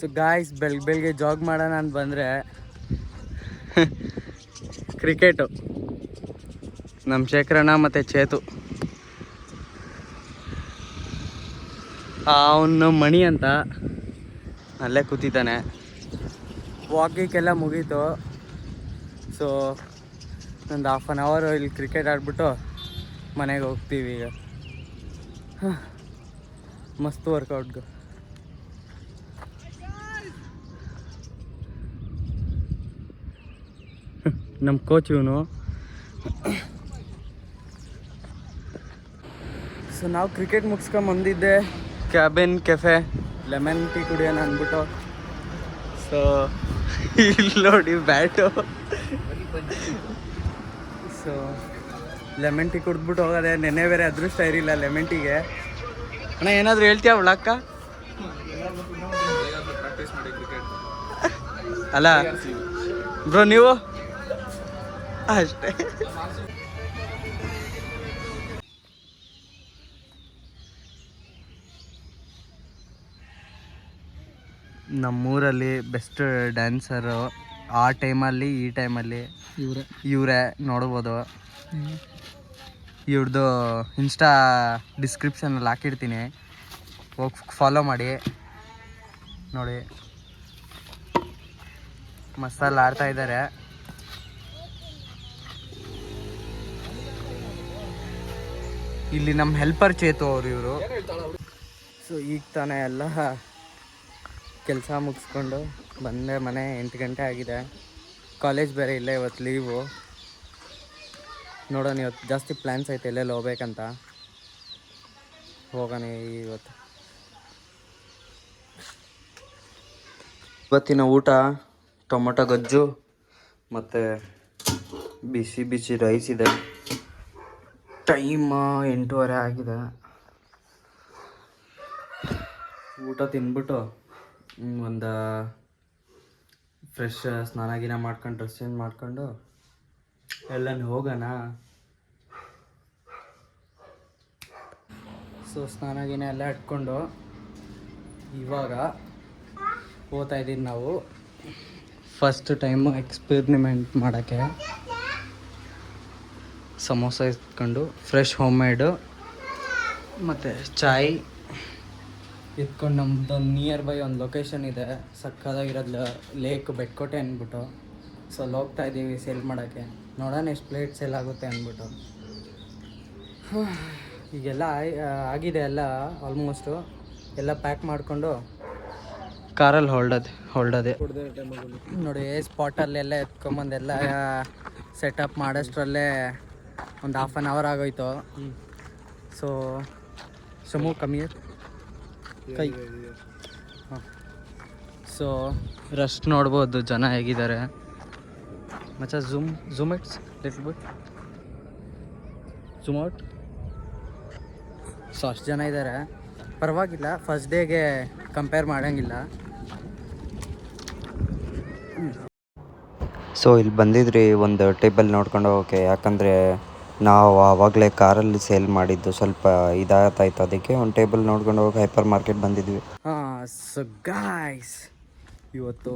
So guys ಬೆಳಗ್ಗೆ ಜಾಗ್ ಮಾಡೋಣ ಅಂತ ಬಂದರೆ ಕ್ರಿಕೆಟು ನಮ್ಮ ಶೇಖರಣ್ಣ ಮತ್ತು ಚೇತು ಅವನು ಮಣಿ ಅಂತ ಅಲ್ಲೇ ಕೂತಿದ್ದಾನೆ. ವಾಕಿಂಗೆಲ್ಲ ಮುಗೀತು. ಸೊ ಒಂದು ಹಾಫ್ ಆನ್ ಅವರು ಇಲ್ಲಿ ಕ್ರಿಕೆಟ್ ಆಡ್ಬಿಟ್ಟು ಮನೆಗೆ ಹೋಗ್ತೀವಿ ಈಗ. ಮಸ್ತ್ ವರ್ಕೌಟ್ಗು. ನಮ್ಮ ಕೋಚ್ ಇವನು. ಸೊ ನಾವು ಕ್ರಿಕೆಟ್ ಮುಗಿಸ್ಕೊಂಬಂದಿದ್ದೆ ಕ್ಯಾಬಿನ್ ಕೆಫೆ ಲೆಮನ್ ಟೀ ಕುಡಿಯೋಣ ಅಂದ್ಬಿಟ್ಟು. ಸೊ ಇಲ್ಲಿ ನೋಡಿ ಬ್ಯಾಟು. ಸೊ ಲೆಮನ್ ಟೀ ಕುಡಿದ್ಬಿಟ್ಟು ಹೋಗೋದೆ. ನೆನ್ನೆ ಬೇರೆ ಅದೃಷ್ಟ ಇರಲಿಲ್ಲ ಲೆಮನ್ ಟೀಗೆ. ಅಣ್ಣ ಏನಾದರೂ ಹೇಳ್ತೀಯ ಉಳಕ್ಕ? ಅಲ್ಲ ಬ್ರೋ ನೀವು ಅಷ್ಟೇ. ನಮ್ಮೂರಲ್ಲಿ ಬೆಸ್ಟ್ ಡ್ಯಾನ್ಸರು ಆ ಟೈಮಲ್ಲಿ ಈ ಟೈಮಲ್ಲಿ ಇವರೇ ನೋಡ್ಬೋದು. ಇವ್ರದ್ದು ಇನ್ಸ್ಟಾ ಡಿಸ್ಕ್ರಿಪ್ಷನಲ್ಲಿ ಹಾಕಿರ್ತೀನಿ, ಹೋಗಿ ಫಾಲೋ ಮಾಡಿ ನೋಡಿ. ಮಸಾಲ ಆಡ್ತಾ ಇದ್ದಾರೆ. ಇಲ್ಲಿ ನಮ್ಮ ಹೆಲ್ಪರ್ ಚೇತು ಅವರು ಇವರು. ಸೊ ಈಗ ತಾನೇ ಎಲ್ಲ ಕೆಲಸ ಮುಗಿಸ್ಕೊಂಡು ಬಂದೆ ಮನೆ. 8 ಗಂಟೆ ಆಗಿದೆ. ಕಾಲೇಜ್ ಬೇರೆ ಇಲ್ಲ, ಇವತ್ತು ಲೀವು. ನೋಡೋಣ, ಇವತ್ತು ಜಾಸ್ತಿ ಪ್ಲ್ಯಾನ್ಸ್ ಐತೆ ಎಲ್ಲೆಲ್ಲಿ ಹೋಗ್ಬೇಕಂತ. ಹೋಗೋಣ ಇವತ್ತು. ಇವತ್ತಿನ ಊಟ ಟೊಮೊಟೊ ಗೊಜ್ಜು ಮತ್ತು ಬಿಸಿ ಬಿಸಿ ರೈಸ್ ಇದೆ. ಟೈಮ್ 8:30 ಆಗಿದೆ. ಊಟ ತಿಂದ್ಬಿಟ್ಟು ಒಂದು ಫ್ರೆಶ್ ಸ್ನಾನ ಗಿನ ಮಾಡ್ಕೊಂಡು ಡ್ರೆಸ್ ಚೇಂಜ್ ಮಾಡ್ಕೊಂಡು ಎಲ್ಲನೂ ಹೋಗೋಣ. ಸೊ ಸ್ನಾನ ಗಿನ ಎಲ್ಲ ಇಟ್ಕೊಂಡು ಇವಾಗ ಹೋಗ್ತಾ ಇದ್ದೀವಿ ನಾವು ಫಸ್ಟ್ ಟೈಮು ಎಕ್ಸ್ಪೆರಿಮೆಂಟ್ ಮಾಡೋಕ್ಕೆ. ಸಮೋಸ ಇಟ್ಕೊಂಡು ಫ್ರೆಶ್ ಹೋಮ್ ಮೇಡು ಮತ್ತು ಚಾಯ್ ಇಟ್ಕೊಂಡು ನಮ್ದೊಂದು ನಿಯರ್ ಬೈ ಒಂದು ಲೊಕೇಶನ್ ಇದೆ, ಸಕ್ಕದಾಗಿರೋದು ಲೇಕ್ ಬೆಟ್ಕೋಟೆ ಅಂದ್ಬಿಟ್ಟು. ಸೊ ಅಲ್ಲಿ ಹೋಗ್ತಾ ಇದ್ದೀವಿ ಸೇಲ್ ಮಾಡೋಕ್ಕೆ. ನೋಡೋಣ ಎಷ್ಟು ಪ್ಲೇಟ್ ಸೇಲ್ ಆಗುತ್ತೆ ಅಂದ್ಬಿಟ್ಟು. ಈಗೆಲ್ಲ ಆಗಿದೆ ಎಲ್ಲ ಆಲ್ಮೋಸ್ಟು. ಎಲ್ಲ ಪ್ಯಾಕ್ ಮಾಡಿಕೊಂಡು ಕಾರಲ್ಲಿ ಹೊರಡೋದೆ ನೋಡಿ. ಸ್ಪಾಟಲ್ಲೆಲ್ಲ ಎತ್ಕೊಂಬಂದೆಲ್ಲ ಸೆಟಪ್ ಮಾಡೋಷ್ಟರಲ್ಲೇ ಒಂದು ಹಾಫ್ ಆನ್ ಅವರ್ ಆಗೋಯ್ತು. ಸೊ ಸಮೂ ಕಮ್ಮಿ ಕೈ ಹಾಂ. ಸೊ ರಶ್ ನೋಡ್ಬೋದು, ಜನ ಹೇಗಿದ್ದಾರೆ ಮಚ್ಚ. Zoom it's little bit zoom out. So ಅಷ್ಟು ಜನ ಇದ್ದಾರೆ, ಪರವಾಗಿಲ್ಲ. ಫಸ್ಟ್ ಡೇಗೆ ಕಂಪೇರ್ ಮಾಡೋಂಗಿಲ್ಲ. ಸೊ ಇಲ್ಲಿ ಬಂದಿದ್ರಿ ಒಂದು ಟೇಬಲ್ ನೋಡ್ಕೊಂಡು ಹೋಗೋಕ್ಕೆ. ಯಾಕಂದರೆ ನಾವು ಆವಾಗಲೇ ಕಾರಲ್ಲಿ ಸೇಲ್ ಮಾಡಿದ್ದು ಸ್ವಲ್ಪ ಇದಾಗ್ತಾಯಿತ್ತು, ಅದಕ್ಕೆ ಒಂದು ಟೇಬಲ್ ನೋಡ್ಕೊಂಡು ಹೋಗಿ ಹೈಪರ್ ಮಾರ್ಕೆಟ್ ಬಂದಿದ್ವಿ. ಸೊ ಗಾಯ್ಸ್, ಇವತ್ತು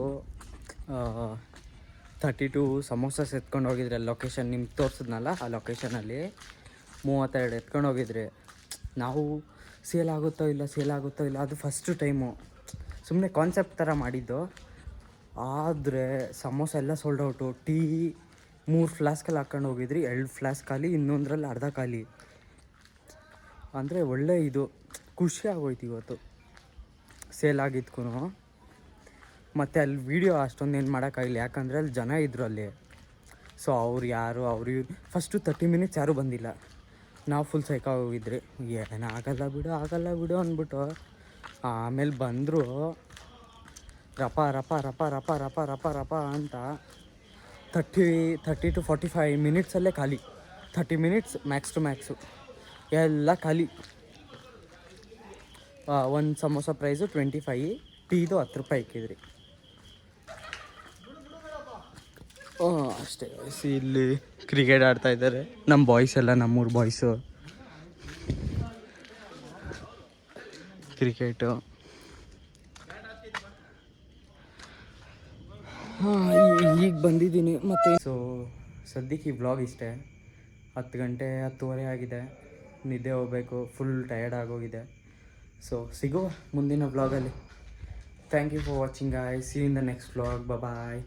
32 ಸಮೋಸಾಸ್ ಎತ್ಕೊಂಡು ಹೋಗಿದ್ರೆ ಲೊಕೇಶನ್ ನಿಮ್ಗೆ ತೋರಿಸಿದ್ನಲ್ಲ, ಆ ಲೊಕೇಶನಲ್ಲಿ 32 ಎತ್ಕೊಂಡು ಹೋಗಿದ್ರಿ. ನಾವು ಸೇಲ್ ಆಗುತ್ತೋ ಇಲ್ಲ ಅದು ಫಸ್ಟು ಟೈಮು. ಸುಮ್ಮನೆ ಕಾನ್ಸೆಪ್ಟ್ ಥರ ಮಾಡಿದ್ದು. ಆದರೆ ಸಮೋಸ ಎಲ್ಲ ಸೋಲ್ಡ್ ಔಟು. ಟೀ 3 ಫ್ಲಾಸ್ಕಲ್ಲಿ ಹಾಕ್ಕೊಂಡು ಹೋಗಿದ್ರಿ, 2 ಫ್ಲಾಸ್ಕ್ ಖಾಲಿ, ಇನ್ನೊಂದರಲ್ಲಿ ಅರ್ಧ ಖಾಲಿ. ಅಂದರೆ ಒಳ್ಳೆ ಇದು ಖುಷಿ ಆಗೋಯ್ತು ಇವತ್ತು ಸೇಲ್ ಆಗಿದ್ಕೂ. ಮತ್ತು ಅಲ್ಲಿ ವೀಡಿಯೋ ಅಷ್ಟೊಂದು ಏನು ಮಾಡೋಕ್ಕಾಗಿಲ್ಲ, ಯಾಕಂದರೆ ಅಲ್ಲಿ ಜನ ಇದ್ದರು ಅಲ್ಲಿ. ಸೊ ಅವ್ರು ಫಸ್ಟು 30 ಮಿನಿಟ್ಸ್ ಯಾರೂ ಬಂದಿಲ್ಲ. ನಾವು ಫುಲ್ ಹೋಗಿದ್ರಿ. ಏನು ಆಗಲ್ಲ ಬಿಡು ಅಂದ್ಬಿಟ್ಟು ಆಮೇಲೆ ಬಂದರು. ರಪ ರಪ ರಪ ರಪ ರಪ ರಪ ರಪ ಅಂತ 30 to 45 ಮಿನಿಟ್ಸಲ್ಲೇ ಖಾಲಿ. 30 ಮಿನಿಟ್ಸ್ ಮ್ಯಾಕ್ಸ್ ಟು ಮ್ಯಾಕ್ಸು ಎಲ್ಲ ಖಾಲಿ. ಒಂದು ಸಮೋಸ ಪ್ರೈಸು 25, ಟೀದು 10 ರೂಪಾಯಿ ಇಕ್ಕಿದ್ರಿ. ಅಷ್ಟೇ. ಇಲ್ಲಿ ಕ್ರಿಕೆಟ್ ಆಡ್ತಾ ಇದ್ದಾರೆ ನಮ್ಮ ಬಾಯ್ಸ್ ಎಲ್ಲ, ನಮ್ಮೂರು ಬಾಯ್ಸು. ಕ್ರಿಕೆಟು ಹಾಂ ಈಗ ಬಂದಿದ್ದೀನಿ ಮತ್ತು ಸೊ ಸದ್ಯಕ್ಕೆ ಈ ವ್ಲಾಗ್ ಇಷ್ಟೇ. 10 ಗಂಟೆ 10:30 ಆಗಿದೆ, ನಿದ್ದೆ ಹೋಗಬೇಕು, ಫುಲ್ ಟಯರ್ಡ್ ಆಗೋಗಿದೆ. ಸೊ ಸಿಗುವ ಮುಂದಿನ ವ್ಲಾಗಲ್ಲಿ. Thank you for watching guys. See you in the next vlog. Bye.